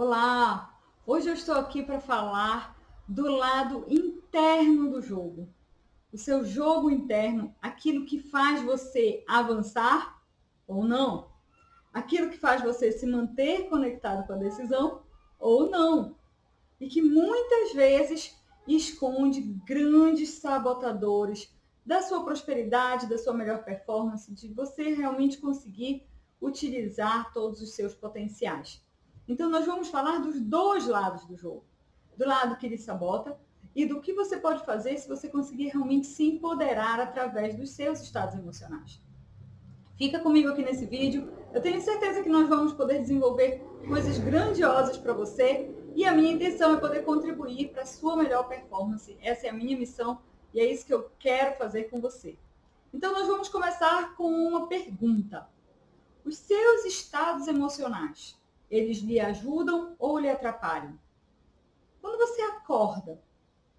Olá! Hoje eu estou aqui para falar do lado interno do jogo. O seu jogo interno, aquilo que faz você avançar ou não. Aquilo que faz você se manter conectado com a decisão ou não. E que muitas vezes esconde grandes sabotadores da sua prosperidade, da sua melhor performance, de você realmente conseguir utilizar todos os seus potenciais. Então, nós vamos falar dos dois lados do jogo. Do lado que lhe sabota e do que você pode fazer se você conseguir realmente se empoderar através dos seus estados emocionais. Fica comigo aqui nesse vídeo. Eu tenho certeza que nós vamos poder desenvolver coisas grandiosas para você e a minha intenção é poder contribuir para a sua melhor performance. Essa é a minha missão e é isso que eu quero fazer com você. Então, nós vamos começar com uma pergunta. Os seus estados emocionais, eles lhe ajudam ou lhe atrapalham? Quando você acorda,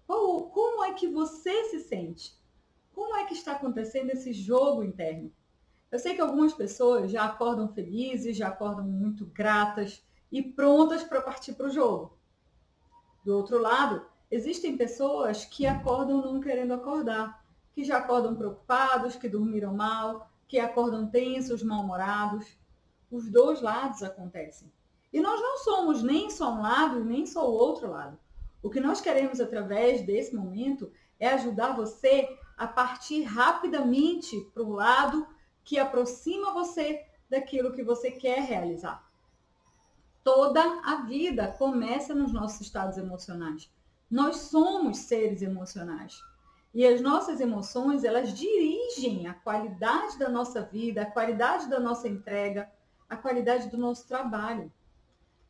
como é que você se sente? Como é que está acontecendo esse jogo interno? Eu sei que algumas pessoas já acordam felizes, já acordam muito gratas e prontas para partir para o jogo. Do outro lado, existem pessoas que acordam não querendo acordar, que já acordam preocupados, que dormiram mal, que acordam tensos, mal-humorados. Os dois lados acontecem. E nós não somos nem só um lado, nem só o outro lado. O que nós queremos através desse momento é ajudar você a partir rapidamente para o lado que aproxima você daquilo que você quer realizar. Toda a vida começa nos nossos estados emocionais. Nós somos seres emocionais. E as nossas emoções, elas dirigem a qualidade da nossa vida, a qualidade da nossa entrega, a qualidade do nosso trabalho.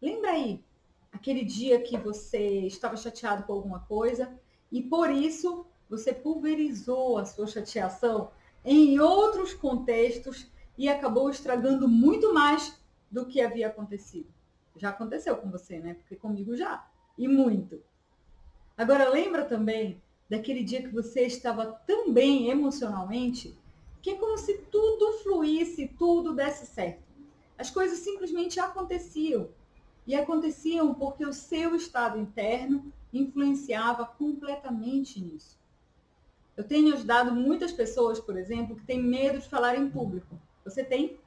Lembra aí aquele dia que você estava chateado com alguma coisa e por isso você pulverizou a sua chateação em outros contextos e acabou estragando muito mais do que havia acontecido. Já aconteceu com você, né? Porque comigo já. E muito. Agora lembra também daquele dia que você estava tão bem emocionalmente que é como se tudo fluísse, tudo desse certo. As coisas simplesmente aconteciam. E aconteciam porque o seu estado interno influenciava completamente nisso. Eu tenho ajudado muitas pessoas, por exemplo, que têm medo de falar em público. Você tem?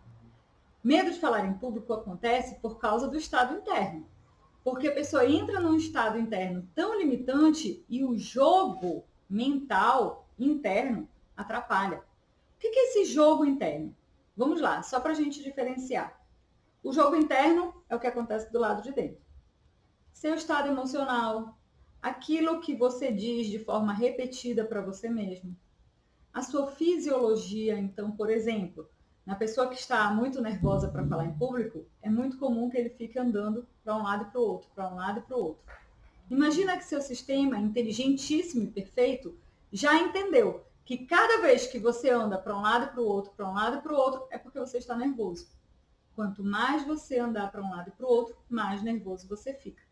Medo de falar em público acontece por causa do estado interno. Porque a pessoa entra num estado interno tão limitante e o jogo mental interno atrapalha. O que é esse jogo interno? Vamos lá, só para a gente diferenciar. O jogo interno é o que acontece do lado de dentro. Seu estado emocional, aquilo que você diz de forma repetida para você mesmo. A sua fisiologia, então, por exemplo, na pessoa que está muito nervosa para falar em público, é muito comum que ele fique andando para um lado e para o outro, para um lado e para o outro. Imagina que seu sistema, inteligentíssimo e perfeito, já entendeu que cada vez que você anda para um lado e para o outro, para um lado e para o outro, é porque você está nervoso. Quanto mais você andar para um lado e para o outro, mais nervoso você fica.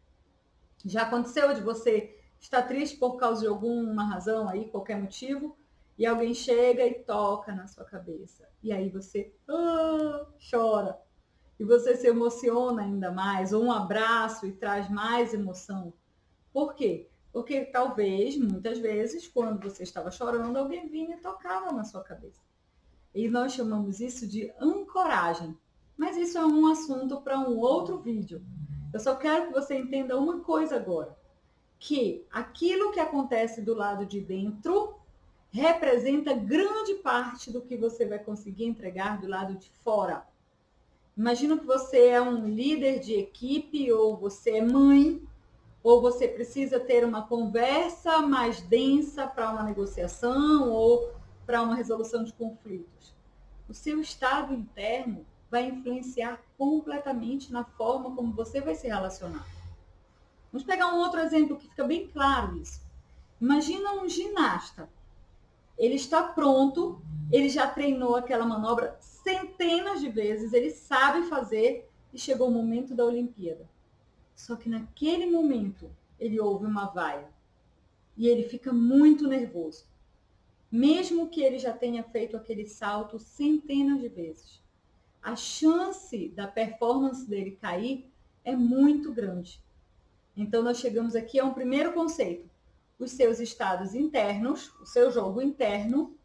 Já aconteceu de você estar triste por causa de alguma razão aí, qualquer motivo, e alguém chega e toca na sua cabeça. E aí você chora. E você se emociona ainda mais, ou um abraço e traz mais emoção. Por quê? Porque talvez, muitas vezes, quando você estava chorando, alguém vinha e tocava na sua cabeça. E nós chamamos isso de ancoragem. Mas isso é um assunto para um outro vídeo. Eu só quero que você entenda uma coisa agora, que aquilo que acontece do lado de dentro representa grande parte do que você vai conseguir entregar do lado de fora. Imagina que você é um líder de equipe, ou você é mãe, ou você precisa ter uma conversa mais densa para uma negociação ou para uma resolução de conflitos. O seu estado interno vai influenciar completamente na forma como você vai se relacionar. Vamos pegar um outro exemplo que fica bem claro isso. Imagina um ginasta. Ele está pronto, ele já treinou aquela manobra centenas de vezes, ele sabe fazer e chegou o momento da Olimpíada. Só que naquele momento ele ouve uma vaia e ele fica muito nervoso. Mesmo que ele já tenha feito aquele salto centenas de vezes. A chance da performance dele cair é muito grande. Então, nós chegamos aqui a um primeiro conceito. Os seus estados internos, o seu jogo interno,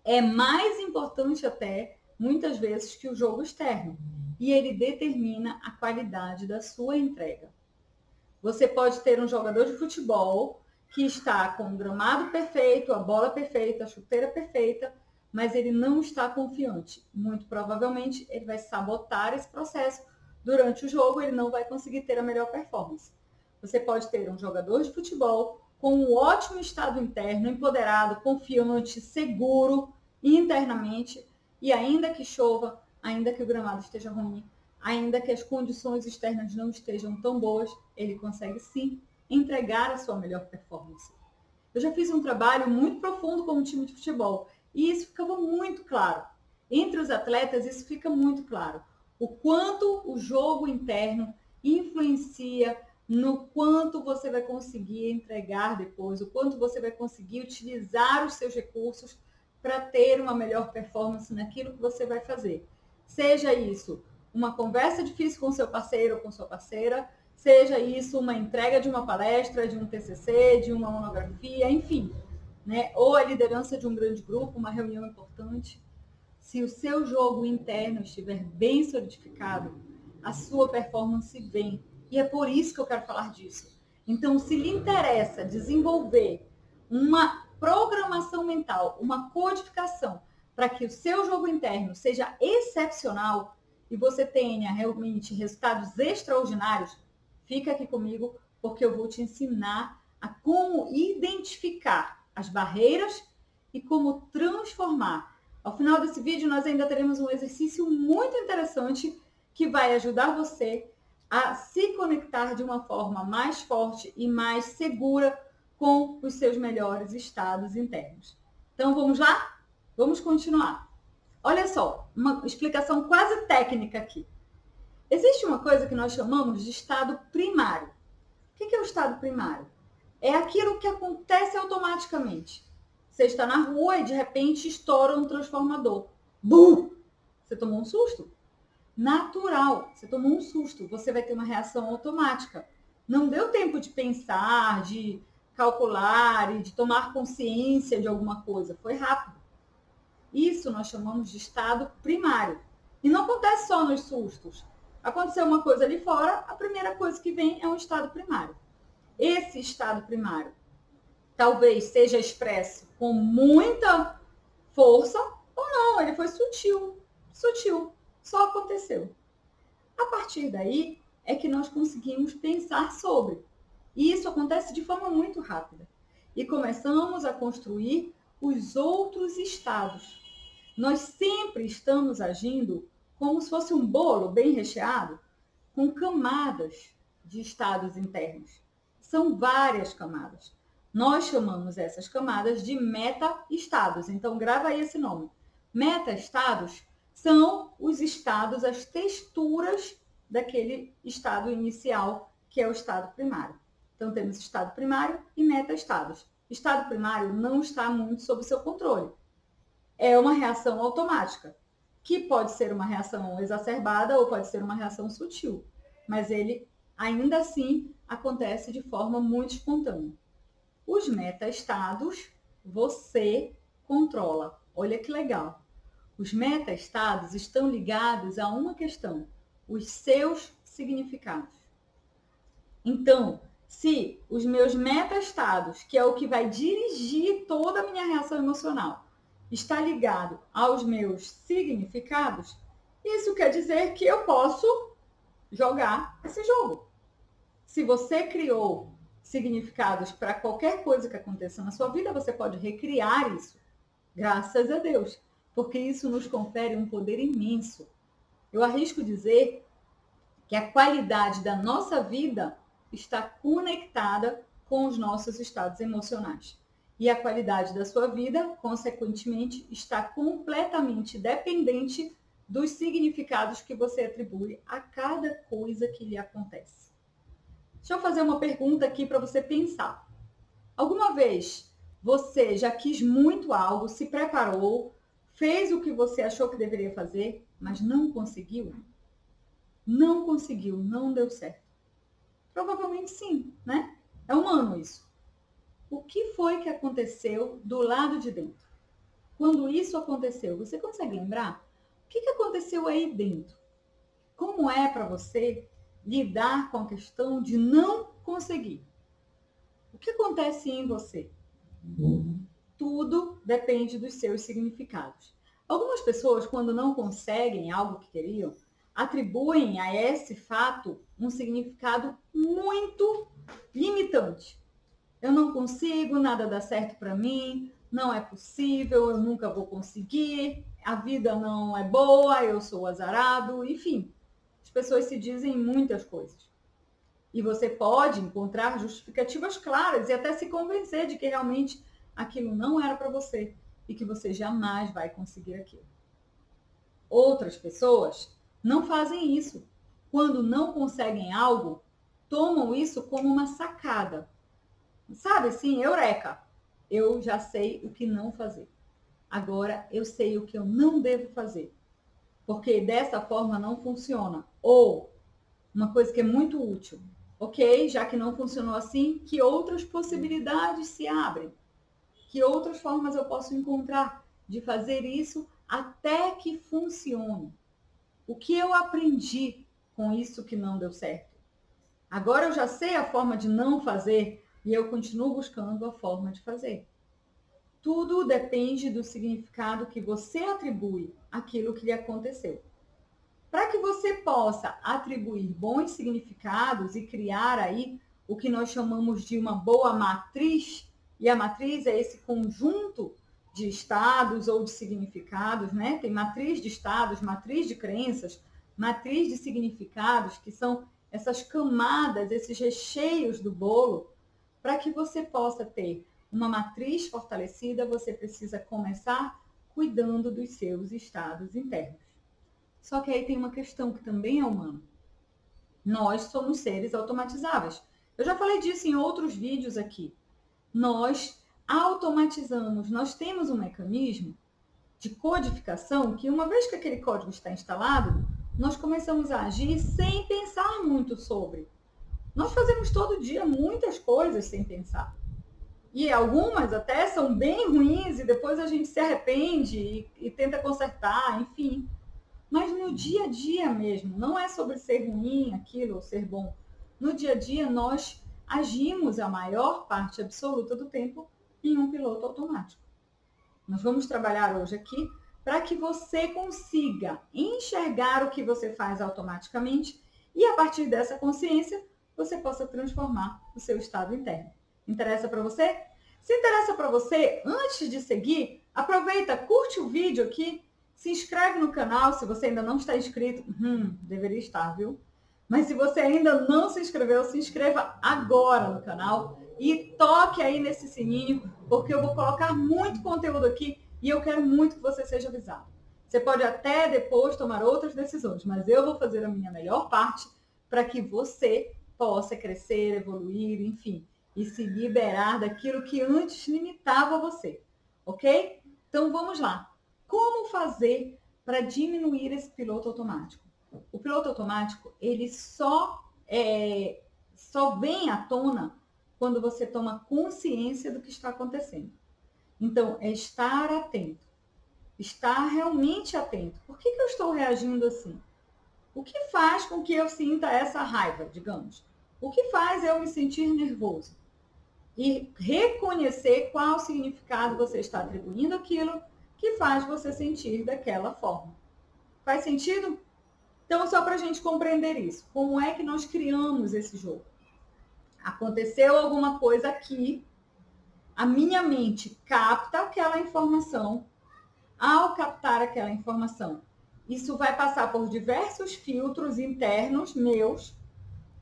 é mais importante até, muitas vezes, que o jogo externo. E ele determina a qualidade da sua entrega. Você pode ter um jogador de futebol que está com o gramado perfeito, a bola perfeita, a chuteira perfeita, mas ele não está confiante. Muito provavelmente, ele vai sabotar esse processo. Durante o jogo, ele não vai conseguir ter a melhor performance. Você pode ter um jogador de futebol com um ótimo estado interno, empoderado, confiante, seguro internamente, e ainda que chova, ainda que o gramado esteja ruim, ainda que as condições externas não estejam tão boas, ele consegue sim entregar a sua melhor performance. Eu já fiz um trabalho muito profundo com um time de futebol e isso ficava muito claro. Entre os atletas, isso fica muito claro. O quanto o jogo interno influencia no quanto você vai conseguir entregar depois, o quanto você vai conseguir utilizar os seus recursos para ter uma melhor performance naquilo que você vai fazer. Seja isso uma conversa difícil com seu parceiro ou com sua parceira, seja isso uma entrega de uma palestra, de um TCC, de uma monografia, enfim, né? Ou a liderança de um grande grupo, uma reunião importante. Se o seu jogo interno estiver bem solidificado, a sua performance vem. E é por isso que eu quero falar disso. Então, se lhe interessa desenvolver uma programação mental, uma codificação, para que o seu jogo interno seja excepcional e você tenha realmente resultados extraordinários, fica aqui comigo, porque eu vou te ensinar a como identificar as barreiras e como transformar. Ao final desse vídeo, nós ainda teremos um exercício muito interessante que vai ajudar você a se conectar de uma forma mais forte e mais segura com os seus melhores estados internos. Então, vamos lá? Vamos continuar. Olha só, uma explicação quase técnica aqui. Existe uma coisa que nós chamamos de estado primário. O que é o estado primário? É aquilo que acontece automaticamente. Você está na rua e de repente estoura um transformador. Bum! Você tomou um susto? Natural, você tomou um susto, você vai ter uma reação automática. Não deu tempo de pensar, de calcular e de tomar consciência de alguma coisa, foi rápido. Isso nós chamamos de estado primário. E não acontece só nos sustos. Aconteceu uma coisa ali fora, a primeira coisa que vem é um estado primário. Esse estado primário talvez seja expresso com muita força ou não, ele foi sutil, só aconteceu. A partir daí é que nós conseguimos pensar sobre. E isso acontece de forma muito rápida. E começamos a construir os outros estados. Nós sempre estamos agindo como se fosse um bolo bem recheado, com camadas de estados internos. São várias camadas. Nós chamamos essas camadas de meta-estados. Então, grava aí esse nome. Meta-estados são os estados, as texturas daquele estado inicial, que é o estado primário. Então, temos estado primário e meta-estados. Estado primário não está muito sob seu controle. É uma reação automática, que pode ser uma reação exacerbada ou pode ser uma reação sutil, mas ele ainda assim acontece de forma muito espontânea. Os meta-estados você controla. Olha que legal. Os meta-estados estão ligados a uma questão: os seus significados. Então, se os meus meta-estados, que é o que vai dirigir toda a minha reação emocional, está ligado aos meus significados, isso quer dizer que eu posso jogar esse jogo. Se você criou significados para qualquer coisa que aconteça na sua vida, você pode recriar isso. Graças a Deus, porque isso nos confere um poder imenso. Eu arrisco dizer que a qualidade da nossa vida está conectada com os nossos estados emocionais. E a qualidade da sua vida, consequentemente, está completamente dependente dos significados que você atribui a cada coisa que lhe acontece. Deixa eu fazer uma pergunta aqui para você pensar. Alguma vez você já quis muito algo, se preparou, fez o que você achou que deveria fazer, mas não conseguiu? não conseguiu, não deu certo? Provavelmente sim, né? É humano isso. O que foi que aconteceu do lado de dentro? Quando isso aconteceu, você consegue lembrar? O que aconteceu aí dentro? Como é para você lidar com a questão de não conseguir? O que acontece em você? Tudo depende dos seus significados. Algumas pessoas, quando não conseguem algo que queriam, atribuem a esse fato um significado muito limitante. Eu não consigo, nada dá certo para mim, não é possível, eu nunca vou conseguir, a vida não é boa, eu sou azarado, enfim. As pessoas se dizem muitas coisas. E você pode encontrar justificativas claras e até se convencer de que realmente aquilo não era para você e que você jamais vai conseguir aquilo. Outras pessoas não fazem isso. Quando não conseguem algo, tomam isso como uma sacada. Sabe assim, eureka! Eu já sei o que não fazer. Agora eu sei o que eu não devo fazer. Porque dessa forma não funciona. Ou uma coisa que é muito útil. Ok, já que não funcionou assim, que outras possibilidades se abrem? Que outras formas eu posso encontrar de fazer isso até que funcione? O que eu aprendi com isso que não deu certo? Agora eu já sei a forma de não fazer e eu continuo buscando a forma de fazer. Tudo depende do significado que você atribui àquilo que lhe aconteceu. Para que você possa atribuir bons significados e criar aí o que nós chamamos de uma boa matriz, e a matriz é esse conjunto de estados ou de significados, né? Tem matriz de estados, matriz de crenças, matriz de significados, que são essas camadas, esses recheios do bolo. Para que você possa ter uma matriz fortalecida, você precisa começar cuidando dos seus estados internos. Só que aí tem uma questão que também é humana. Nós somos seres automatizáveis. Eu já falei disso em outros vídeos aqui. Nós automatizamos, nós temos um mecanismo de codificação que uma vez que aquele código está instalado, nós começamos a agir sem pensar muito sobre. Nós fazemos todo dia muitas coisas sem pensar. E algumas até são bem ruins e depois a gente se arrepende e tenta consertar, enfim. Mas no dia a dia mesmo, não é sobre ser ruim aquilo ou ser bom. No dia a dia, nós agimos a maior parte absoluta do tempo em um piloto automático. Nós vamos trabalhar hoje aqui para que você consiga enxergar o que você faz automaticamente e, a partir dessa consciência, você possa transformar o seu estado interno. Interessa para você? Se interessa para você, antes de seguir, aproveita, curte o vídeo aqui, se inscreve no canal se você ainda não está inscrito. Deveria estar, viu? Mas se você ainda não se inscreveu, se inscreva agora no canal e toque aí nesse sininho, porque eu vou colocar muito conteúdo aqui e eu quero muito que você seja avisado. Você pode até depois tomar outras decisões, mas eu vou fazer a minha melhor parte para que você possa crescer, evoluir, enfim, e se liberar daquilo que antes limitava você, ok? Então vamos lá. Como fazer para diminuir esse piloto automático? O piloto automático, ele só vem à tona quando você toma consciência do que está acontecendo. Então, é estar atento. Estar realmente atento. Por que eu estou reagindo assim? O que faz com que eu sinta essa raiva, digamos? O que faz eu me sentir nervoso? E reconhecer qual significado você está atribuindo àquilo que faz você sentir daquela forma. Faz sentido? Então, só para a gente compreender isso, como é que nós criamos esse jogo? Aconteceu alguma coisa aqui, a minha mente capta aquela informação. Ao captar aquela informação, isso vai passar por diversos filtros internos meus,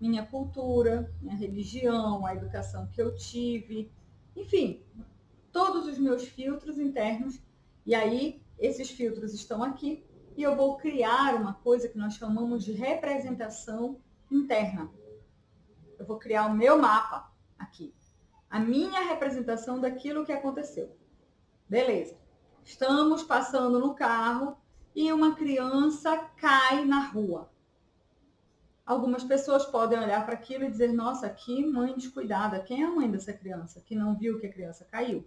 minha cultura, minha religião, a educação que eu tive, enfim, todos os meus filtros internos. E aí, esses filtros estão aqui e eu vou criar uma coisa que nós chamamos de representação interna. Eu vou criar o meu mapa aqui, a minha representação daquilo que aconteceu. Beleza. Estamos passando no carro e uma criança cai na rua. Algumas pessoas podem olhar para aquilo e dizer, nossa, que mãe descuidada, quem é a mãe dessa criança que não viu que a criança caiu?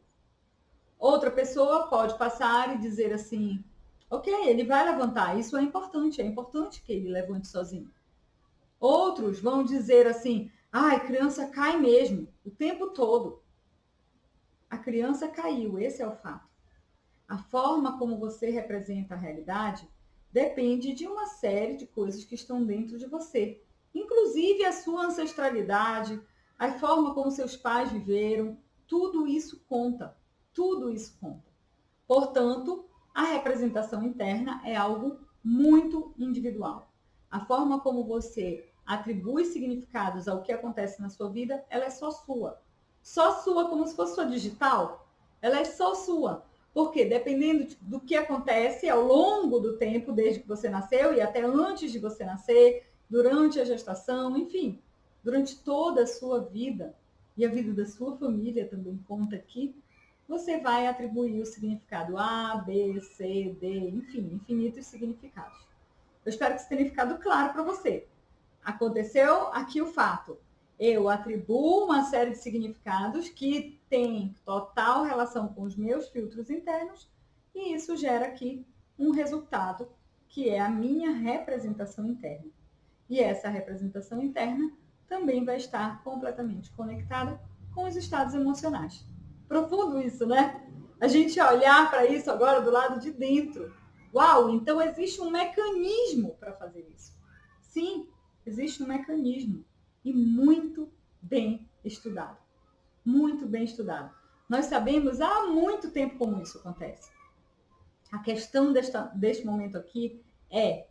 Outra pessoa pode passar e dizer assim, ok, ele vai levantar, isso é importante que ele levante sozinho. Outros vão dizer assim, ai, criança cai mesmo, o tempo todo. A criança caiu, esse é o fato. A forma como você representa a realidade depende de uma série de coisas que estão dentro de você, inclusive a sua ancestralidade, a forma como seus pais viveram, tudo isso conta, tudo isso conta. Portanto, a representação interna é algo muito individual. A forma como você atribui significados ao que acontece na sua vida, ela é só sua. Só sua, como se fosse sua digital. Ela é só sua. Porque dependendo do que acontece ao longo do tempo, desde que você nasceu e até antes de você nascer, durante a gestação, enfim, durante toda a sua vida, e a vida da sua família também conta aqui, você vai atribuir o significado A, B, C, D, enfim, infinitos significados. Eu espero que isso tenha ficado claro para você. Aconteceu aqui o fato. Eu atribuo uma série de significados que tem total relação com os meus filtros internos e isso gera aqui um resultado que é a minha representação interna. E essa representação interna também vai estar completamente conectada com os estados emocionais. Profundo isso, né? A gente olhar para isso agora do lado de dentro. Uau, então existe um mecanismo para fazer isso. Sim, existe um mecanismo e muito bem estudado. Muito bem estudado. Nós sabemos há muito tempo como isso acontece. A questão deste momento aqui é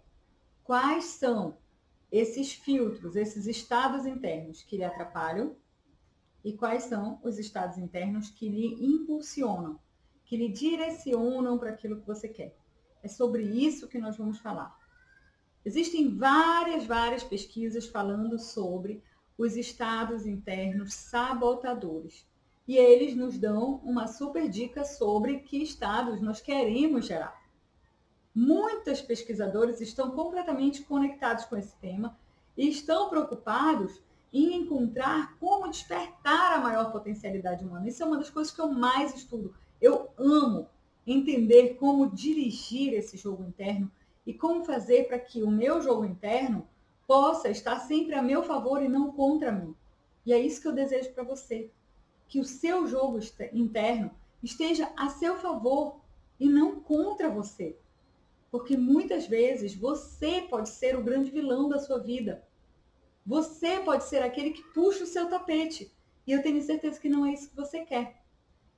quais são esses filtros, esses estados internos que lhe atrapalham e quais são os estados internos que lhe impulsionam, que lhe direcionam para aquilo que você quer. É sobre isso que nós vamos falar. Existem várias pesquisas falando sobre os estados internos sabotadores. E eles nos dão uma super dica sobre que estados nós queremos gerar. Muitos pesquisadores estão completamente conectados com esse tema e estão preocupados em encontrar como despertar a maior potencialidade humana. Isso é uma das coisas que eu mais estudo. Eu amo entender como dirigir esse jogo interno e como fazer para que o meu jogo interno possa estar sempre a meu favor e não contra mim. E é isso que eu desejo para você, que o seu jogo interno esteja a seu favor e não contra você. Porque muitas vezes você pode ser o grande vilão da sua vida. Você pode ser aquele que puxa o seu tapete. E eu tenho certeza que não é isso que você quer.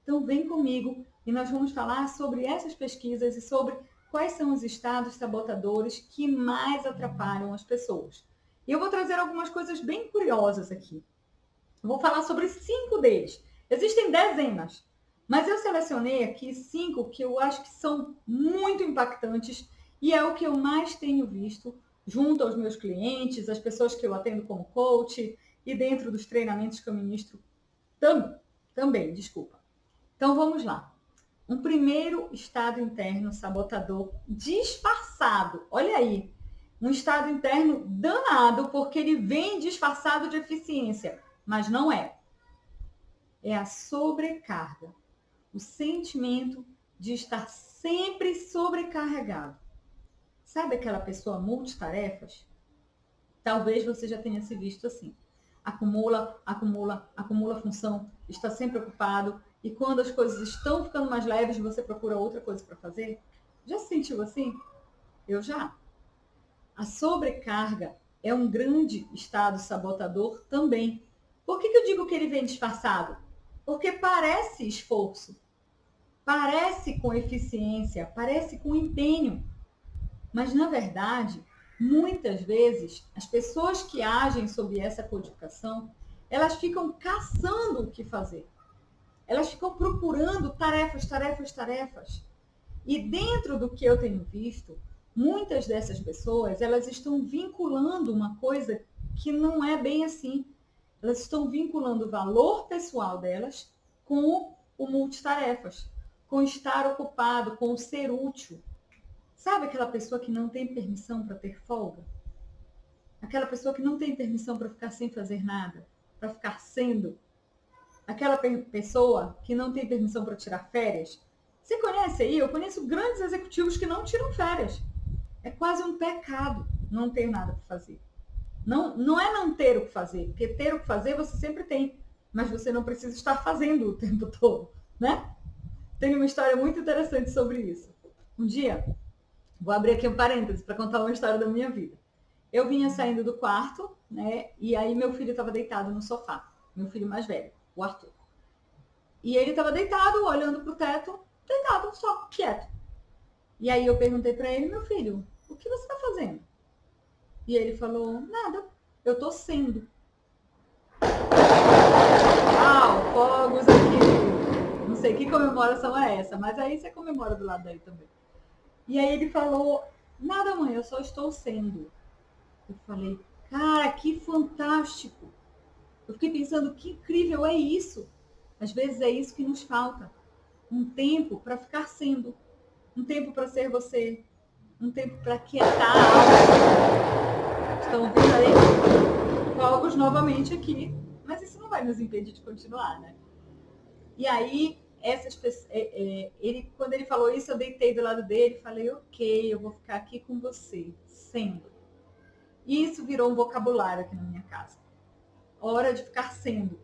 Então vem comigo e nós vamos falar sobre essas pesquisas e sobre quais são os estados sabotadores que mais atrapalham as pessoas. E eu vou trazer algumas coisas bem curiosas aqui. Eu vou falar sobre 5 deles. Existem dezenas, mas eu selecionei aqui 5 que eu acho que são muito impactantes e é o que eu mais tenho visto junto aos meus clientes, as pessoas que eu atendo como coach e dentro dos treinamentos que eu ministro também, desculpa. Então vamos lá. Um primeiro estado interno sabotador disfarçado. Olha aí, um estado interno danado porque ele vem disfarçado de eficiência, mas não é. É a sobrecarga. O sentimento de estar sempre sobrecarregado. Sabe aquela pessoa multitarefas? Talvez você já tenha se visto assim. Acumula função, está sempre ocupado e quando as coisas estão ficando mais leves, você procura outra coisa para fazer? Já se sentiu assim? Eu já. A sobrecarga é um grande estado sabotador também. Por que eu digo que ele vem disfarçado? Porque parece esforço, parece com eficiência, parece com empenho. Mas, na verdade, muitas vezes, as pessoas que agem sob essa codificação, elas ficam caçando o que fazer. Elas ficam procurando tarefas. E dentro do que eu tenho visto, muitas dessas pessoas, elas estão vinculando uma coisa que não é bem assim. Elas estão vinculando o valor pessoal delas com o multitarefas, com estar ocupado, com ser útil. Sabe aquela pessoa que não tem permissão para ter folga? Aquela pessoa que não tem permissão para ficar sem fazer nada, para ficar sendo. Aquela pessoa que não tem permissão para tirar férias. Você conhece aí? Eu conheço grandes executivos que não tiram férias. É quase um pecado não ter nada para fazer. Não é não ter o que fazer, porque ter o que fazer você sempre tem, mas você não precisa estar fazendo o tempo todo, né? Tem uma história muito interessante sobre isso. Um dia, vou abrir aqui um parênteses para contar uma história da minha vida. Eu vinha saindo do quarto, né? E aí meu filho estava deitado no sofá, meu filho mais velho, o Arthur. E ele estava deitado, olhando para o teto, deitado, só, quieto. E aí eu perguntei para ele, meu filho, o que você está fazendo? E ele falou, nada, eu estou sendo. Uau, fogos aqui. Não sei que comemoração é essa, mas aí você comemora do lado daí também. E aí ele falou, nada mãe, eu só estou sendo. Eu falei, cara, que fantástico. Eu fiquei pensando, que incrível é isso. Às vezes é isso que nos falta. Um tempo para ficar sendo. Um tempo para ser você. Um tempo para quietar a alma. Estão ouvindo aí? Fogos novamente aqui. Mas isso não vai nos impedir de continuar, né? E aí, quando ele falou isso, eu deitei do lado dele e falei, ok, eu vou ficar aqui com você, sendo. E isso virou um vocabulário aqui na minha casa. Hora de ficar sendo.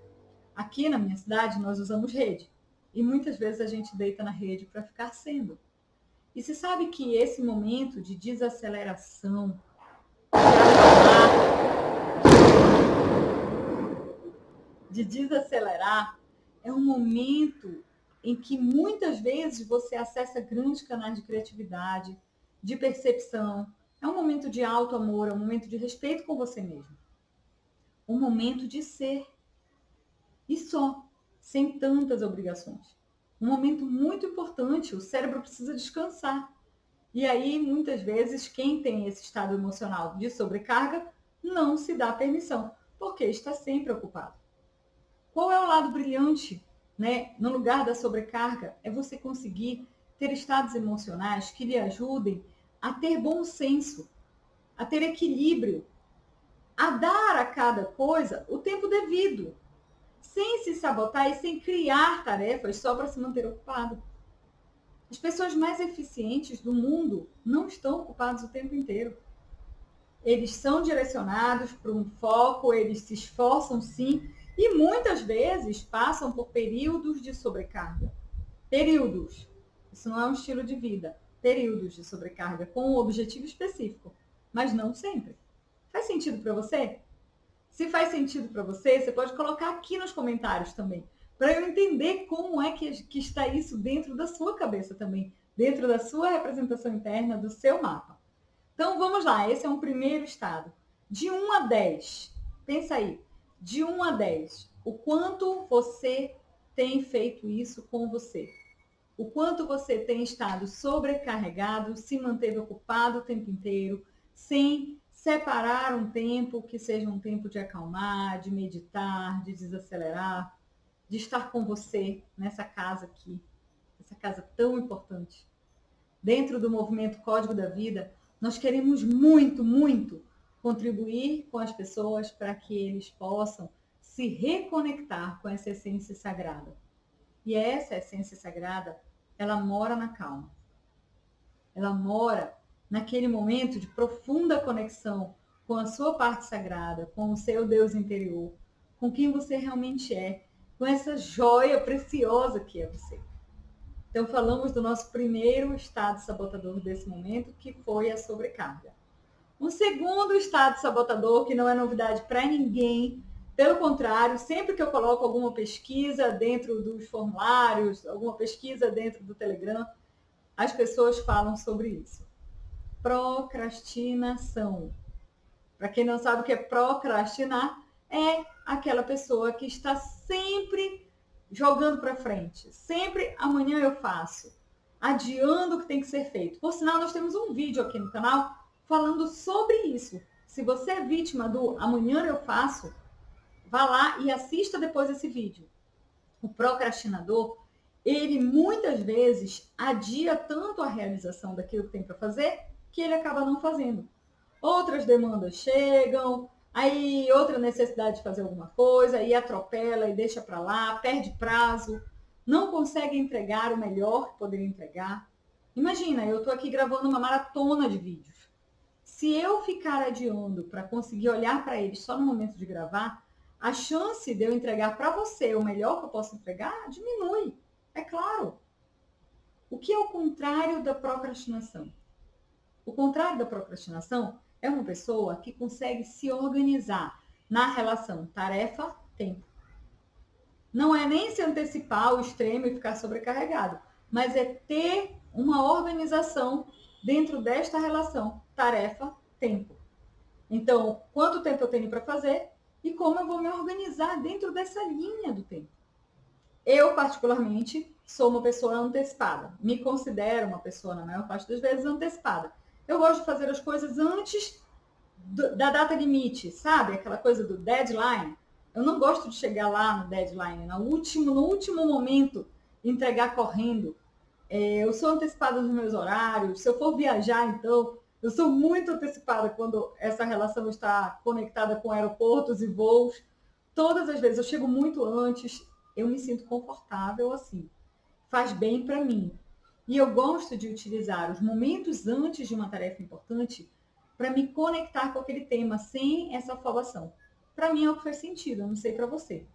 Aqui na minha cidade, nós usamos rede. E muitas vezes a gente deita na rede para ficar sendo. E você sabe que esse momento de desaceleração, de desacelerar, é um momento em que muitas vezes você acessa grandes canais de criatividade, de percepção. É um momento de alto amor, é um momento de respeito com você mesmo. Um momento de ser. E só, sem tantas obrigações. Um momento muito importante, o cérebro precisa descansar. E aí, muitas vezes, quem tem esse estado emocional de sobrecarga não se dá permissão, porque está sempre ocupado. Qual é o lado brilhante, né? No lugar da sobrecarga, é você conseguir ter estados emocionais que lhe ajudem a ter bom senso, a ter equilíbrio, a dar a cada coisa o tempo devido, sem se sabotar e sem criar tarefas só para se manter ocupado. As pessoas mais eficientes do mundo não estão ocupadas o tempo inteiro. Eles são direcionados para um foco, eles se esforçam sim, e muitas vezes passam por períodos de sobrecarga. Períodos. Isso não é um estilo de vida. Períodos de sobrecarga com um objetivo específico, mas não sempre. Faz sentido para você? Se faz sentido para você, você pode colocar aqui nos comentários também, para eu entender como é que está isso dentro da sua cabeça também, dentro da sua representação interna, do seu mapa. Então, vamos lá, esse é um primeiro estado. De 1 a 10, pensa aí, de 1 a 10, o quanto você tem feito isso com você? O quanto você tem estado sobrecarregado, se manteve ocupado o tempo inteiro, sem separar um tempo que seja um tempo de acalmar, de meditar, de desacelerar, de estar com você nessa casa aqui, essa casa tão importante. Dentro do movimento Código da Vida, nós queremos muito, muito contribuir com as pessoas para que eles possam se reconectar com essa essência sagrada. E essa essência sagrada, ela mora na calma. Ela mora naquele momento de profunda conexão com a sua parte sagrada, com o seu Deus interior, com quem você realmente é, com essa joia preciosa que é você. Então, falamos do nosso primeiro estado sabotador desse momento, que foi a sobrecarga. Um segundo estado sabotador, que não é novidade para ninguém, pelo contrário, sempre que eu coloco alguma pesquisa dentro dos formulários, alguma pesquisa dentro do Telegram, as pessoas falam sobre isso. Procrastinação. Para quem não sabe o que é procrastinar, é aquela pessoa que está sempre jogando para frente. Sempre amanhã eu faço. Adiando o que tem que ser feito. Por sinal, nós temos um vídeo aqui no canal falando sobre isso. Se você é vítima do amanhã eu faço, vá lá e assista depois esse vídeo. O procrastinador, ele muitas vezes adia tanto a realização daquilo que tem para fazer, que ele acaba não fazendo. outras demandas chegam, aí outra necessidade de fazer alguma coisa, e atropela e deixa para lá, perde prazo, não consegue entregar o melhor que poderia entregar. Imagina, eu estou aqui gravando uma maratona de vídeos. Se eu ficar adiando para conseguir olhar para eles só no momento de gravar, a chance de eu entregar para você o melhor que eu posso entregar diminui, é claro. O que é o contrário da procrastinação? O contrário da procrastinação é uma pessoa que consegue se organizar na relação tarefa-tempo. Não é nem se antecipar ao extremo e ficar sobrecarregado, mas é ter uma organização dentro desta relação tarefa-tempo. Então, quanto tempo eu tenho para fazer e como eu vou me organizar dentro dessa linha do tempo. Eu, particularmente, sou uma pessoa antecipada. Me considero uma pessoa, na maior parte das vezes, antecipada. Eu gosto de fazer as coisas antes da data limite, sabe? Aquela coisa do deadline. Eu não gosto de chegar lá no deadline, no último momento, entregar correndo. Eu sou antecipada nos meus horários. Se eu for viajar, então, eu sou muito antecipada quando essa relação está conectada com aeroportos e voos. Todas as vezes eu chego muito antes, eu me sinto confortável assim. Faz bem para mim. E eu gosto de utilizar os momentos antes de uma tarefa importante para me conectar com aquele tema sem essa afobação. Para mim é o que faz sentido, eu não sei para você.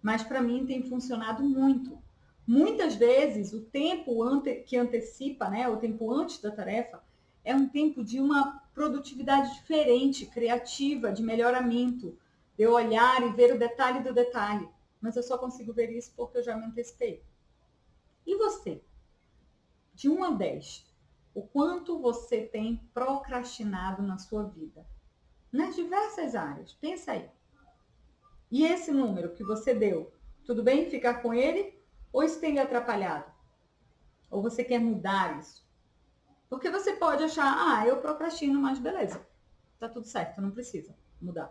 Mas para mim tem funcionado muito. Muitas vezes o tempo que antecipa, né, o tempo antes da tarefa, é um tempo de uma produtividade diferente, criativa, de melhoramento, de eu olhar e ver o detalhe do detalhe. Mas eu só consigo ver isso porque eu já me antecipei. E você? De 1 a 10, o quanto você tem procrastinado na sua vida? Nas diversas áreas. Pensa aí. E esse número que você deu, tudo bem ficar com ele? Ou isso tem lhe atrapalhado? Ou você quer mudar isso? Porque você pode achar, eu procrastino, mas beleza. Tá tudo certo, não precisa mudar.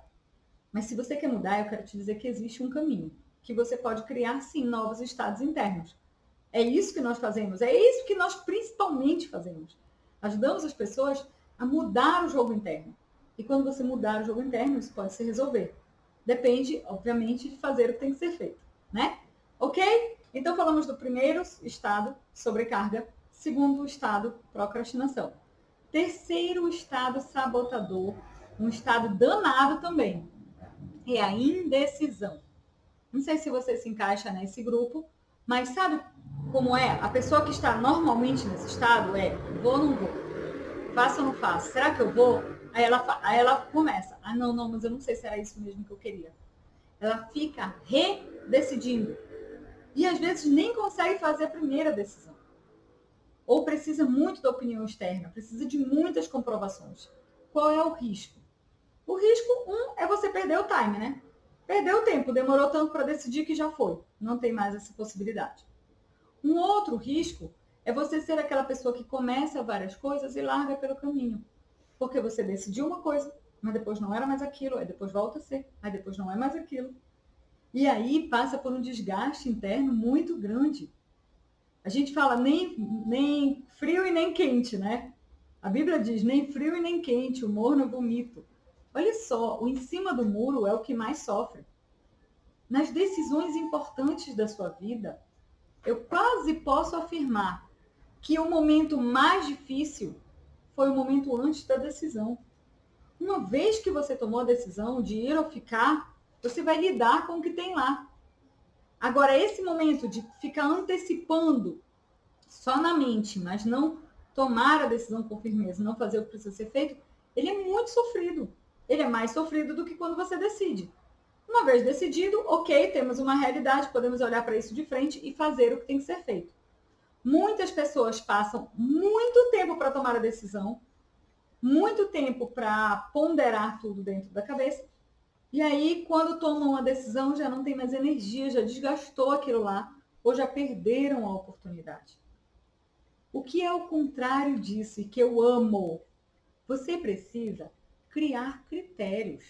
Mas se você quer mudar, eu quero te dizer que existe um caminho. Que você pode criar, sim, novos estados internos. É isso que nós fazemos. É isso que nós principalmente fazemos. Ajudamos as pessoas a mudar o jogo interno. E quando você mudar o jogo interno, isso pode se resolver. Depende, obviamente, de fazer o que tem que ser feito, né? Ok? Então, falamos do primeiro estado, sobrecarga. Segundo estado, procrastinação. Terceiro estado, sabotador. Um estado danado também. É a indecisão. Não sei se você se encaixa nesse grupo, mas sabe como é? A pessoa que está normalmente nesse estado é vou ou não vou? Faço ou não faço? Será que eu vou? Aí ela começa. Não, mas eu não sei se era isso mesmo que eu queria. Ela fica redecidindo. E às vezes nem consegue fazer a primeira decisão. Ou precisa muito da opinião externa, precisa de muitas comprovações. Qual é o risco? O risco, é você perder o time, né? Perdeu o tempo, demorou tanto para decidir que já foi. Não tem mais essa possibilidade. Um outro risco é você ser aquela pessoa que começa várias coisas e larga pelo caminho. Porque você decidiu uma coisa, mas depois não era mais aquilo, aí depois volta a ser, aí depois não é mais aquilo. E aí passa por um desgaste interno muito grande. A gente fala nem frio e nem quente, né? A Bíblia diz nem frio e nem quente, o morno vomito. Olha só, o em cima do muro é o que mais sofre. Nas decisões importantes da sua vida, eu quase posso afirmar que o momento mais difícil foi o momento antes da decisão. Uma vez que você tomou a decisão de ir ou ficar, você vai lidar com o que tem lá. Agora, esse momento de ficar antecipando só na mente, mas não tomar a decisão com firmeza, não fazer o que precisa ser feito, ele é muito sofrido. Ele é mais sofrido do que quando você decide. Uma vez decidido, ok, temos uma realidade, podemos olhar para isso de frente e fazer o que tem que ser feito. Muitas pessoas passam muito tempo para tomar a decisão, muito tempo para ponderar tudo dentro da cabeça, e aí, quando tomam a decisão, já não tem mais energia, já desgastou aquilo lá, ou já perderam a oportunidade. O que é o contrário disso e que eu amo? Você precisa criar critérios.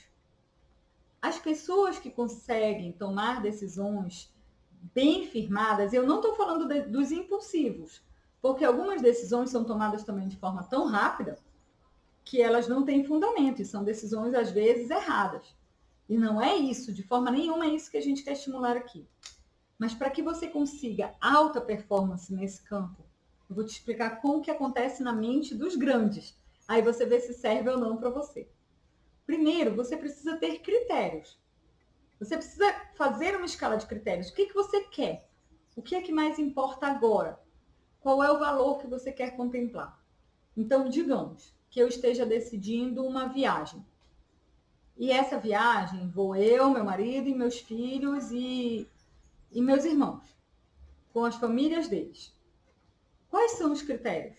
As pessoas que conseguem tomar decisões bem firmadas, eu não estou falando dos impulsivos, porque algumas decisões são tomadas também de forma tão rápida que elas não têm fundamento e são decisões, às vezes, erradas. E não é isso, de forma nenhuma, é isso que a gente quer estimular aqui. Mas para que você consiga alta performance nesse campo, eu vou te explicar como que acontece na mente dos grandes. Aí você vê se serve ou não para você. Primeiro, você precisa ter critérios. Você precisa fazer uma escala de critérios. O que, que você quer? O que é que mais importa agora? Qual é o valor que você quer contemplar? Então, digamos que eu esteja decidindo uma viagem. E essa viagem vou eu, meu marido e meus filhos e meus irmãos, com as famílias deles. Quais são os critérios?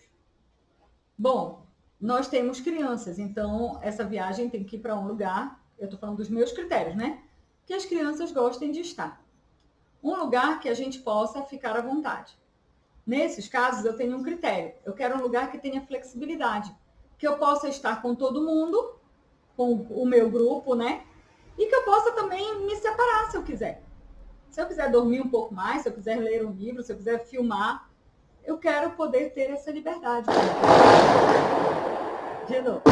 Bom, nós temos crianças, então essa viagem tem que ir para um lugar, eu estou falando dos meus critérios, né? Que as crianças gostem de estar. Um lugar que a gente possa ficar à vontade. Nesses casos, eu tenho um critério. Eu quero um lugar que tenha flexibilidade, que eu possa estar com todo mundo, com o meu grupo, né? E que eu possa também me separar se eu quiser. Se eu quiser dormir um pouco mais, se eu quiser ler um livro, se eu quiser filmar, eu quero poder ter essa liberdade. De novo.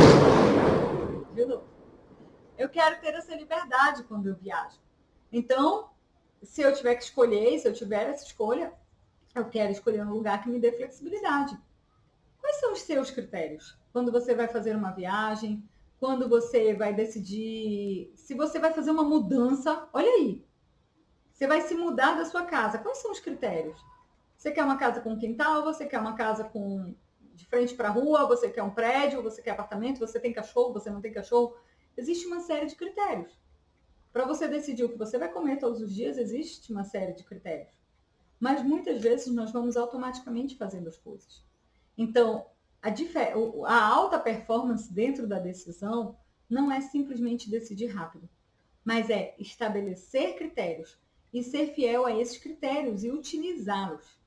De novo. Eu quero ter essa liberdade quando eu viajo. Então, se eu tiver que escolher, se eu tiver essa escolha, eu quero escolher um lugar que me dê flexibilidade. Quais são os seus critérios? Quando você vai fazer uma viagem, quando você vai decidir, se você vai fazer uma mudança, olha aí, você vai se mudar da sua casa, quais são os critérios? Você quer uma casa com quintal, você quer uma casa com de frente para a rua, você quer um prédio, você quer apartamento, você tem cachorro, você não tem cachorro? Existe uma série de critérios. Para você decidir o que você vai comer todos os dias, existe uma série de critérios. Mas muitas vezes nós vamos automaticamente fazendo as coisas. Então, a alta performance dentro da decisão não é simplesmente decidir rápido, mas é estabelecer critérios e ser fiel a esses critérios e utilizá-los.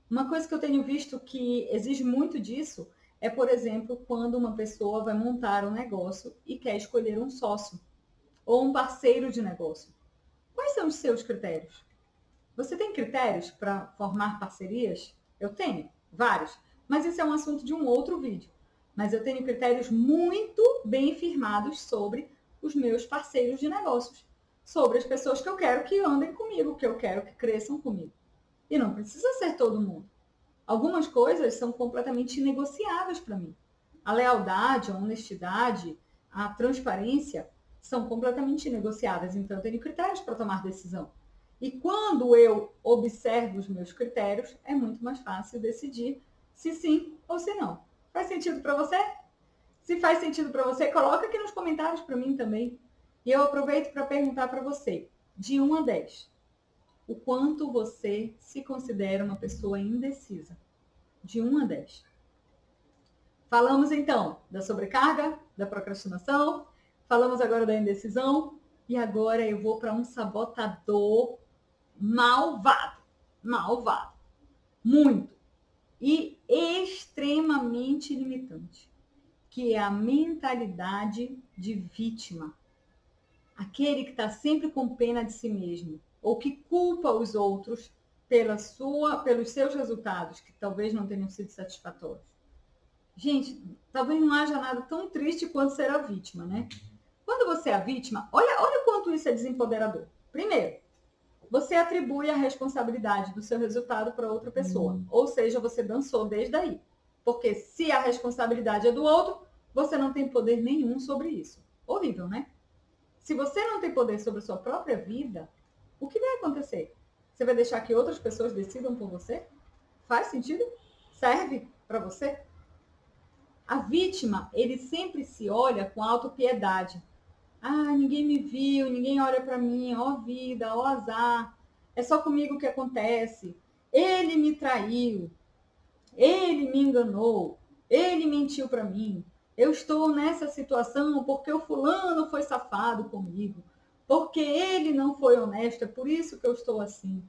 Uma coisa que eu tenho visto que exige muito disso é, por exemplo, quando uma pessoa vai montar um negócio e quer escolher um sócio ou um parceiro de negócio. Quais são os seus critérios? Você tem critérios para formar parcerias? Eu tenho, vários. Mas isso é um assunto de um outro vídeo. Mas eu tenho critérios muito bem firmados sobre os meus parceiros de negócios. Sobre as pessoas que eu quero que andem comigo, que eu quero que cresçam comigo. E não precisa ser todo mundo. Algumas coisas são completamente inegociáveis para mim. A lealdade, a honestidade, a transparência são completamente inegociáveis. Então, eu tenho critérios para tomar decisão. E quando eu observo os meus critérios, é muito mais fácil decidir se sim ou se não. Faz sentido para você? Se faz sentido para você, coloca aqui nos comentários para mim também. E eu aproveito para perguntar para você, de 1 a 10, o quanto você se considera uma pessoa indecisa? De 1 a 10. Falamos então da sobrecarga, da procrastinação, falamos agora da indecisão e agora eu vou para um sabotador malvado, malvado, muito e extremamente limitante, que é a mentalidade de vítima. Aquele que está sempre com pena de si mesmo, ou que culpa os outros pelos seus resultados, que talvez não tenham sido satisfatórios. Gente, talvez não haja nada tão triste quanto ser a vítima, né? Quando você é a vítima, olha quanto isso é desempoderador. Primeiro, você atribui a responsabilidade do seu resultado para outra pessoa. Ou seja, você dançou desde aí. Porque se a responsabilidade é do outro, você não tem poder nenhum sobre isso. Horrível, né? Se você não tem poder sobre a sua própria vida, o que vai acontecer? Você vai deixar que outras pessoas decidam por você? Faz sentido? Serve para você? A vítima, ele sempre se olha com autopiedade. Ah, ninguém me viu, ninguém olha para mim, ó vida, ó azar. É só comigo que acontece. Ele me traiu, ele me enganou, ele mentiu para mim. Eu estou nessa situação porque o fulano foi safado comigo, porque ele não foi honesto, é por isso que eu estou assim.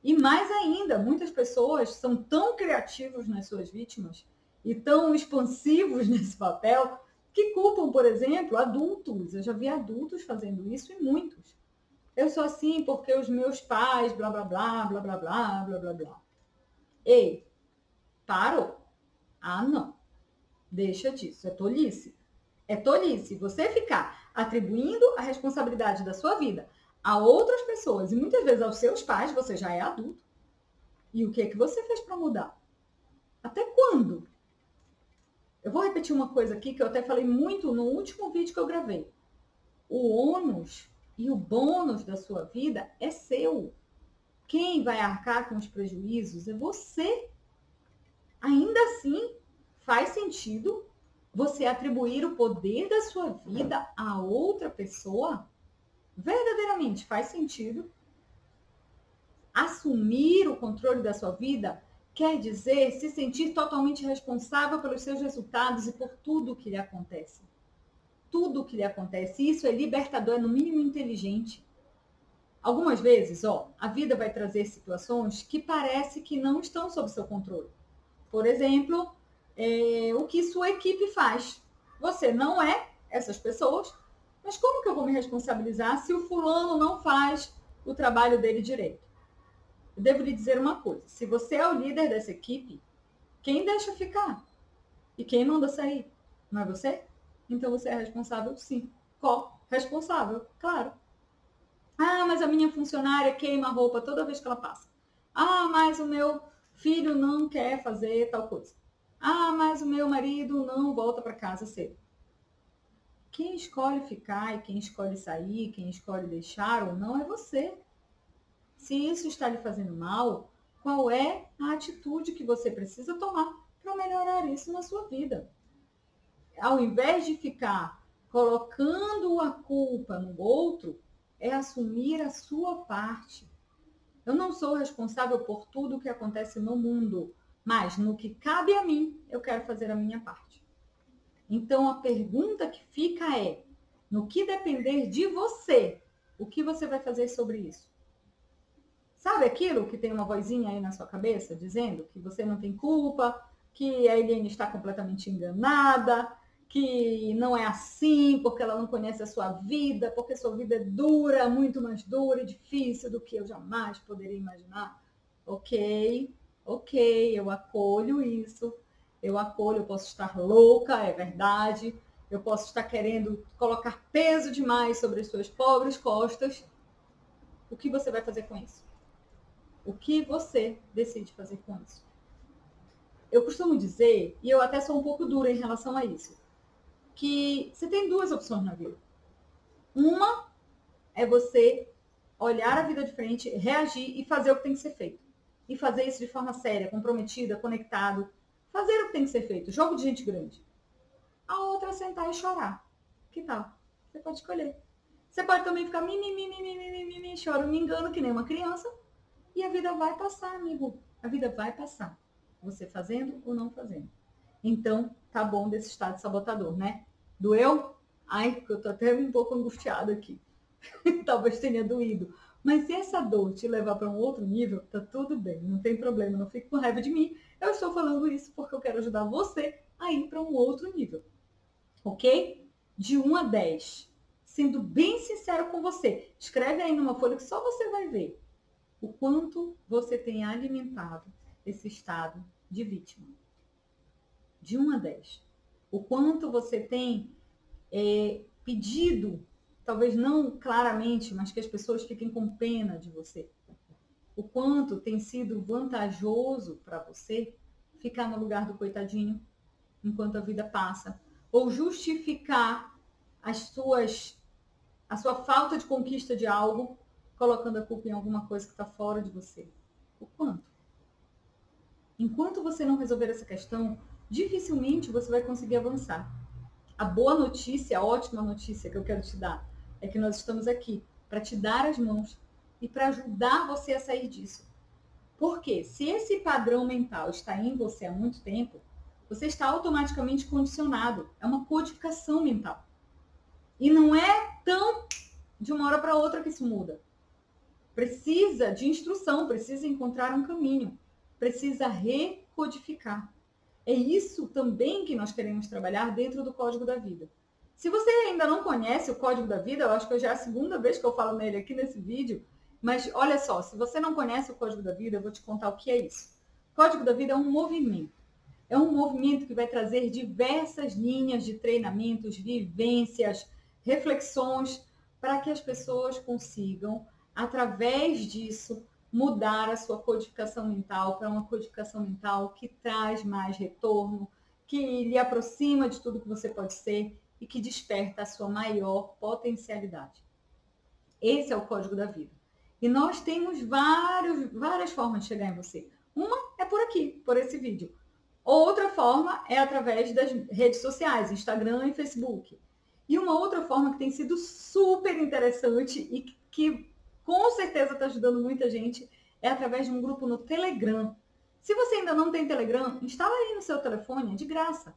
E mais ainda, muitas pessoas são tão criativos nas suas vítimas e tão expansivos nesse papel que culpam, por exemplo, adultos. Eu já vi adultos fazendo isso e muitos. Eu sou assim porque os meus pais, blá, blá, blá, blá, blá, blá, blá, blá, blá. Ei, parou. Ah, não. Deixa disso, é tolice. É tolice você ficar atribuindo a responsabilidade da sua vida a outras pessoas e muitas vezes aos seus pais, você já é adulto. E o que é que você fez para mudar? Até quando? Eu vou repetir uma coisa aqui que eu até falei muito no último vídeo que eu gravei. O ônus e o bônus da sua vida é seu. Quem vai arcar com os prejuízos é você. Ainda assim, faz sentido você atribuir o poder da sua vida a outra pessoa? Verdadeiramente faz sentido? Assumir o controle da sua vida quer dizer se sentir totalmente responsável pelos seus resultados e por tudo que lhe acontece. Tudo que lhe acontece. Isso é libertador, é no mínimo inteligente. Algumas vezes, a vida vai trazer situações que parece que não estão sob seu controle. Por exemplo, o que sua equipe faz. Você não é essas pessoas, mas como que eu vou me responsabilizar se o fulano não faz o trabalho dele direito? Eu devo lhe dizer uma coisa, se você é o líder dessa equipe, quem deixa ficar? E quem manda sair? Não é você? Então você é responsável, sim. Co-responsável, claro. Ah, mas a minha funcionária queima a roupa toda vez que ela passa. Ah, mas o meu filho não quer fazer tal coisa. Ah, mas o meu marido não volta para casa cedo. Quem escolhe ficar e quem escolhe sair, quem escolhe deixar ou não é você. Se isso está lhe fazendo mal, qual é a atitude que você precisa tomar para melhorar isso na sua vida? Ao invés de ficar colocando a culpa no outro, é assumir a sua parte. Eu não sou responsável por tudo o que acontece no mundo, mas no que cabe a mim, eu quero fazer a minha parte. Então, a pergunta que fica é, no que depender de você, o que você vai fazer sobre isso? Sabe aquilo que tem uma vozinha aí na sua cabeça, dizendo que você não tem culpa, que a Eliane está completamente enganada, que não é assim, porque ela não conhece a sua vida, porque sua vida é dura, muito mais dura e difícil do que eu jamais poderia imaginar. Ok, eu acolho isso, eu acolho, eu posso estar louca, é verdade, eu posso estar querendo colocar peso demais sobre as suas pobres costas. O que você vai fazer com isso? O que você decide fazer com isso? Eu costumo dizer, e eu até sou um pouco dura em relação a isso, que você tem duas opções na vida. Uma é você olhar a vida de frente, reagir e fazer o que tem que ser feito. E fazer isso de forma séria, comprometida, conectado. Fazer o que tem que ser feito. Jogo de gente grande. A outra é sentar e chorar. Que tal? Você pode escolher. Você pode também ficar choro, me engano que nem uma criança. E a vida vai passar, amigo. A vida vai passar. Você fazendo ou não fazendo. Então, tá bom desse estado sabotador, né? Doeu? Ai, eu tô até um pouco angustiada aqui. Talvez tenha doído. Mas se essa dor te levar para um outro nível, tá tudo bem, não tem problema, não fique com raiva de mim. Eu estou falando isso porque eu quero ajudar você a ir para um outro nível. Ok? De 1 a 10. Sendo bem sincero com você, escreve aí numa folha que só você vai ver o quanto você tem alimentado esse estado de vítima. De 1 a 10. O quanto você tem pedido, talvez não claramente, mas que as pessoas fiquem com pena de você. O quanto tem sido vantajoso para você ficar no lugar do coitadinho enquanto a vida passa. Ou justificar a sua falta de conquista de algo, colocando a culpa em alguma coisa que está fora de você. O quanto? Enquanto você não resolver essa questão, dificilmente você vai conseguir avançar. A boa notícia, a ótima notícia que eu quero te dar, é que nós estamos aqui para te dar as mãos e para ajudar você a sair disso. Porque se esse padrão mental está em você há muito tempo, você está automaticamente condicionado. É uma codificação mental. E não é tão de uma hora para outra que isso muda. Precisa de instrução, precisa encontrar um caminho, precisa recodificar. É isso também que nós queremos trabalhar dentro do Código da Vida. Se você ainda não conhece o Código da Vida, eu acho que já é a segunda vez que eu falo nele aqui nesse vídeo, mas olha só, se você não conhece o Código da Vida, eu vou te contar o que é isso. O Código da Vida é um movimento. É um movimento que vai trazer diversas linhas de treinamentos, vivências, reflexões, para que as pessoas consigam, através disso, mudar a sua codificação mental para uma codificação mental que traz mais retorno, que lhe aproxima de tudo que você pode ser e que desperta a sua maior potencialidade. Esse é o código da vida. E nós temos várias formas de chegar em você. Uma é por aqui, por esse vídeo. Outra forma é através das redes sociais, Instagram e Facebook. E uma outra forma que tem sido super interessante e que com certeza está ajudando muita gente é através de um grupo no Telegram. Se você ainda não tem Telegram, instala aí no seu telefone, é de graça.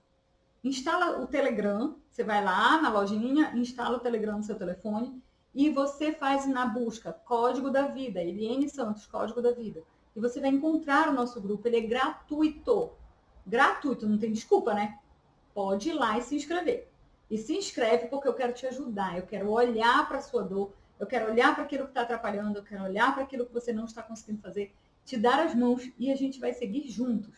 Instala o Telegram, você vai lá na lojinha, instala o Telegram no seu telefone e você faz na busca Código da Vida, Eliane Santos, Código da Vida. E você vai encontrar o nosso grupo, ele é gratuito. Gratuito, não tem desculpa, né? Pode ir lá e se inscrever. E se inscreve porque eu quero te ajudar, eu quero olhar para a sua dor, eu quero olhar para aquilo que está atrapalhando, eu quero olhar para aquilo que você não está conseguindo fazer, te dar as mãos e a gente vai seguir juntos.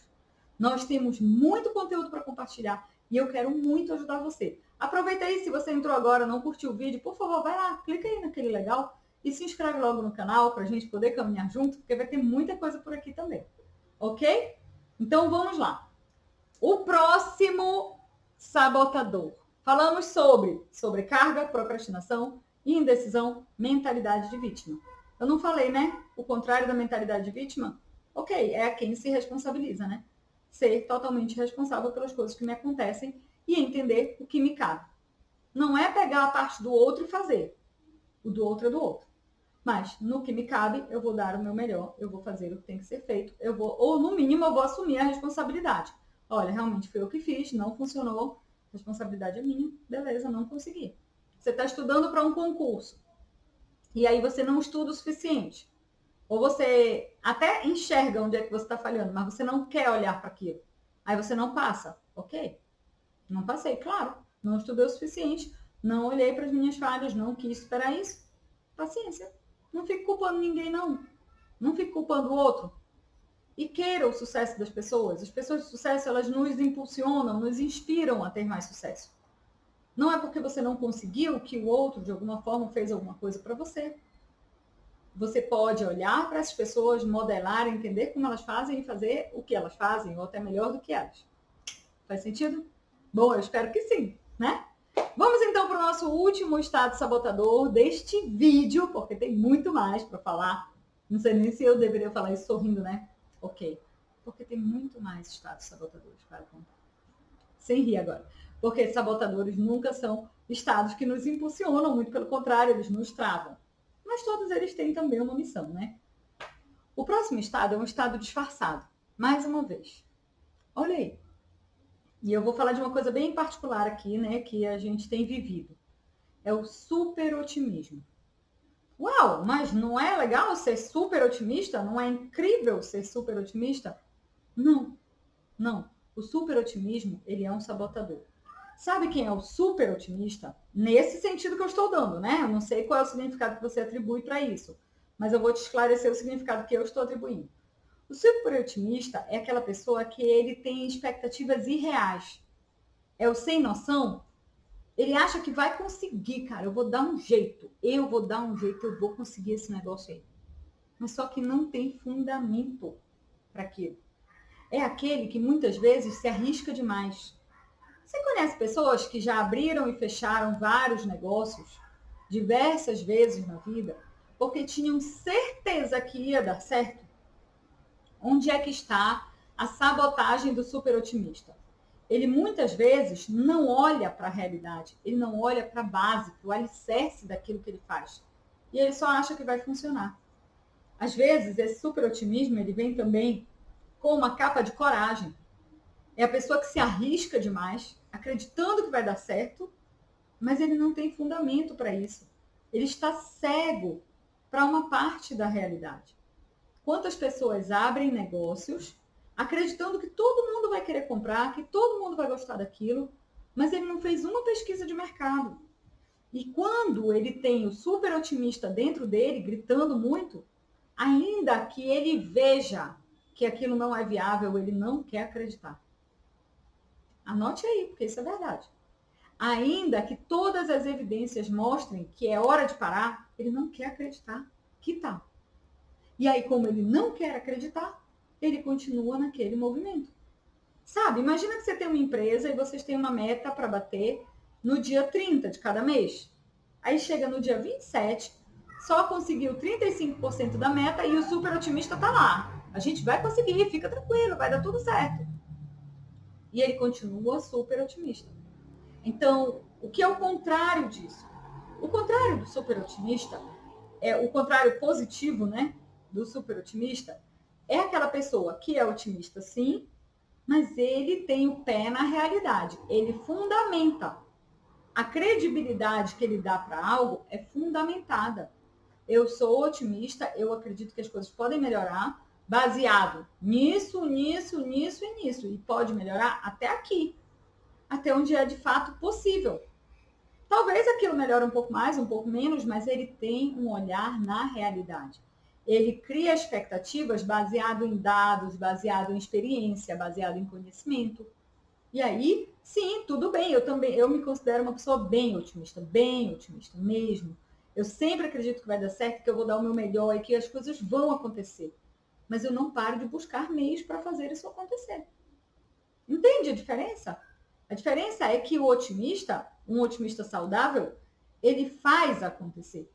Nós temos muito conteúdo para compartilhar e eu quero muito ajudar você. Aproveita aí, se você entrou agora e não curtiu o vídeo, por favor, vai lá, clica aí naquele legal e se inscreve logo no canal para a gente poder caminhar junto, porque vai ter muita coisa por aqui também. Ok? Então vamos lá. O próximo sabotador. Falamos sobre sobrecarga, procrastinação, indecisão, mentalidade de vítima. Eu não falei, né? O contrário da mentalidade de vítima? Ok, é a quem se responsabiliza, né? Ser totalmente responsável pelas coisas que me acontecem e entender o que me cabe. Não é pegar a parte do outro e fazer. O do outro é do outro. Mas no que me cabe, eu vou dar o meu melhor, eu vou fazer o que tem que ser feito, ou no mínimo eu vou assumir a responsabilidade. Olha, realmente foi eu que fiz, não funcionou, a responsabilidade é minha, beleza, não consegui. Você está estudando para um concurso e aí você não estuda o suficiente. Ou você até enxerga onde é que você está falhando, mas você não quer olhar para aquilo. Aí você não passa. Ok, não passei, claro. Não estudei o suficiente, não olhei para as minhas falhas, não quis esperar isso. Paciência. Não fico culpando ninguém, não. Não fico culpando o outro. E queira o sucesso das pessoas. As pessoas de sucesso, elas nos impulsionam, nos inspiram a ter mais sucesso. Não é porque você não conseguiu que o outro, de alguma forma, fez alguma coisa para você. Você pode olhar para essas pessoas, modelar, entender como elas fazem e fazer o que elas fazem, ou até melhor do que elas. Faz sentido? Bom, eu espero que sim, né? Vamos então para o nosso último estado sabotador deste vídeo, porque tem muito mais para falar. Não sei nem se eu deveria falar isso sorrindo, né? Ok. Porque tem muito mais estados sabotadores para contar. Sem rir agora. Porque sabotadores nunca são estados que nos impulsionam, muito pelo contrário, eles nos travam. Mas todos eles têm também uma missão, né? O próximo estado é um estado disfarçado. Mais uma vez. Olha aí. E eu vou falar de uma coisa bem particular aqui, né? Que a gente tem vivido. É o super otimismo. Uau, mas não é legal ser super otimista? Não é incrível ser super otimista? Não, não. O super otimismo, ele é um sabotador. Sabe quem é o super otimista? Nesse sentido que eu estou dando, né? Eu não sei qual é o significado que você atribui para isso, mas eu vou te esclarecer o significado que eu estou atribuindo. O super otimista é aquela pessoa que ele tem expectativas irreais. É o sem noção. Ele acha que vai conseguir, cara. Eu vou dar um jeito. Eu vou conseguir esse negócio aí. Mas só que não tem fundamento para aquilo. É aquele que muitas vezes se arrisca demais. Você conhece pessoas que já abriram e fecharam vários negócios diversas vezes na vida porque tinham certeza que ia dar certo? Onde é que está a sabotagem do super otimista? Ele muitas vezes não olha para a realidade, ele não olha para a base, para o alicerce daquilo que ele faz. E ele só acha que vai funcionar. Às vezes, esse super otimismo, ele vem também com uma capa de coragem. É a pessoa que se arrisca demais, acreditando que vai dar certo, mas ele não tem fundamento para isso. Ele está cego para uma parte da realidade. Quantas pessoas abrem negócios acreditando que todo mundo vai querer comprar, que todo mundo vai gostar daquilo, mas ele não fez uma pesquisa de mercado. E quando ele tem o super otimista dentro dele, gritando muito, ainda que ele veja que aquilo não é viável, ele não quer acreditar. Anote aí, porque isso é verdade. Ainda que todas as evidências mostrem que é hora de parar, ele não quer acreditar que tá. E aí, como ele não quer acreditar, ele continua naquele movimento. Sabe, imagina que você tem uma empresa e vocês têm uma meta para bater no dia 30 de cada mês. Aí chega no dia 27, só conseguiu 35% da meta e o super otimista tá lá. A gente vai conseguir, fica tranquilo, vai dar tudo certo. E ele continua super otimista. Então, o que é o contrário disso? O contrário do super otimista, o contrário positivo, né, do super otimista, é aquela pessoa que é otimista, sim, mas ele tem o pé na realidade. Ele fundamenta. A credibilidade que ele dá para algo é fundamentada. Eu sou otimista, eu acredito que as coisas podem melhorar, baseado nisso, nisso, nisso e nisso. E pode melhorar até aqui, até onde é de fato possível. Talvez aquilo melhore um pouco mais, um pouco menos, mas ele tem um olhar na realidade. Ele cria expectativas baseado em dados, baseado em experiência, baseado em conhecimento. E aí, sim, tudo bem, eu me considero uma pessoa bem otimista mesmo. Eu sempre acredito que vai dar certo, que eu vou dar o meu melhor e que as coisas vão acontecer. Mas eu não paro de buscar meios para fazer isso acontecer. Entende a diferença? A diferença é que o otimista, um otimista saudável, ele faz acontecer.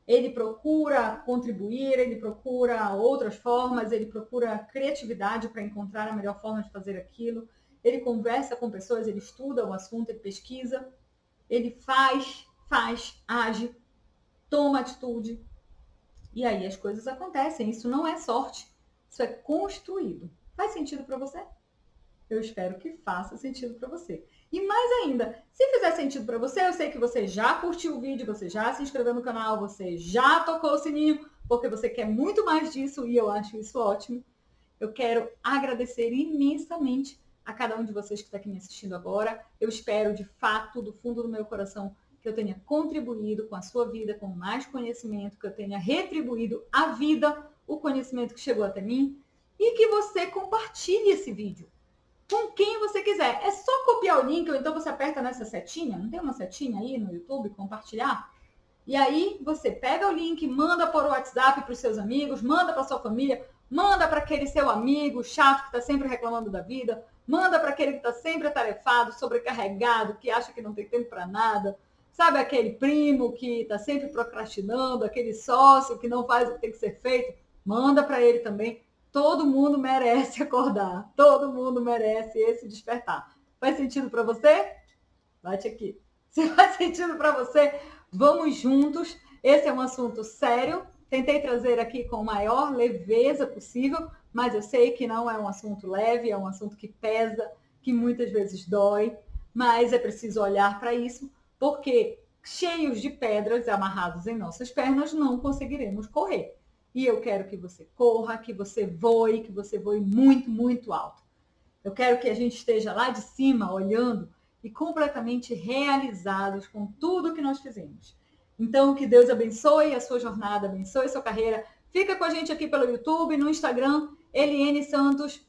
Ele procura contribuir, ele procura outras formas, ele procura criatividade para encontrar a melhor forma de fazer aquilo. Ele conversa com pessoas, ele estuda o assunto, ele pesquisa, ele faz, age, toma atitude. E aí as coisas acontecem. Isso não é sorte, isso é construído. Faz sentido para você? Eu espero que faça sentido para você. E mais ainda, se fizer sentido para você, eu sei que você já curtiu o vídeo, você já se inscreveu no canal, você já tocou o sininho, porque você quer muito mais disso e eu acho isso ótimo. Eu quero agradecer imensamente a cada um de vocês que está aqui me assistindo agora. Eu espero, de fato, do fundo do meu coração, que eu tenha contribuído com a sua vida, com mais conhecimento, que eu tenha retribuído à vida o conhecimento que chegou até mim e que você compartilhe esse vídeo com quem você quiser. É só copiar o link ou então você aperta nessa setinha, não tem uma setinha aí no YouTube, compartilhar? E aí você pega o link, manda por WhatsApp para os seus amigos, manda para sua família, manda para aquele seu amigo chato que está sempre reclamando da vida, manda para aquele que está sempre atarefado, sobrecarregado, que acha que não tem tempo para nada, sabe, aquele primo que está sempre procrastinando, aquele sócio que não faz o que tem que ser feito, manda para ele também. Todo mundo merece acordar, todo mundo merece esse despertar. Faz sentido para você? Bate aqui. Se faz sentido para você, vamos juntos. Esse é um assunto sério. Tentei trazer aqui com a maior leveza possível, mas eu sei que não é um assunto leve, é um assunto que pesa, que muitas vezes dói, mas é preciso olhar para isso, porque cheios de pedras amarrados em nossas pernas não conseguiremos correr. E eu quero que você corra, que você voe muito, muito alto. Eu quero que a gente esteja lá de cima, olhando e completamente realizados com tudo que nós fizemos. Então, que Deus abençoe a sua jornada, abençoe a sua carreira. Fica com a gente aqui pelo YouTube, no Instagram, Eliane Santos,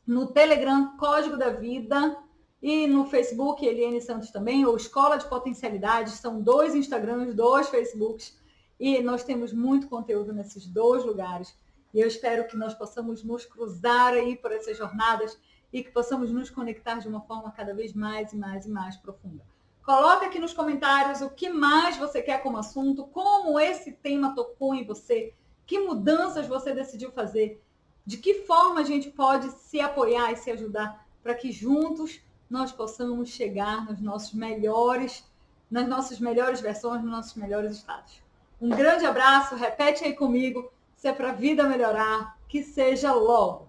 no Telegram, Código da Vida, e no Facebook, Eliane Santos também, ou Escola de Potencialidades. São 2 Instagrams, 2 Facebooks, e nós temos muito conteúdo nesses 2 lugares. E eu espero que nós possamos nos cruzar aí por essas jornadas e que possamos nos conectar de uma forma cada vez mais e mais e mais profunda. Coloca aqui nos comentários o que mais você quer como assunto, como esse tema tocou em você, que mudanças você decidiu fazer, de que forma a gente pode se apoiar e se ajudar para que juntos nós possamos chegar nas nossas melhores versões, nos nossos melhores estados. Um grande abraço, repete aí comigo, se é para a vida melhorar, que seja logo.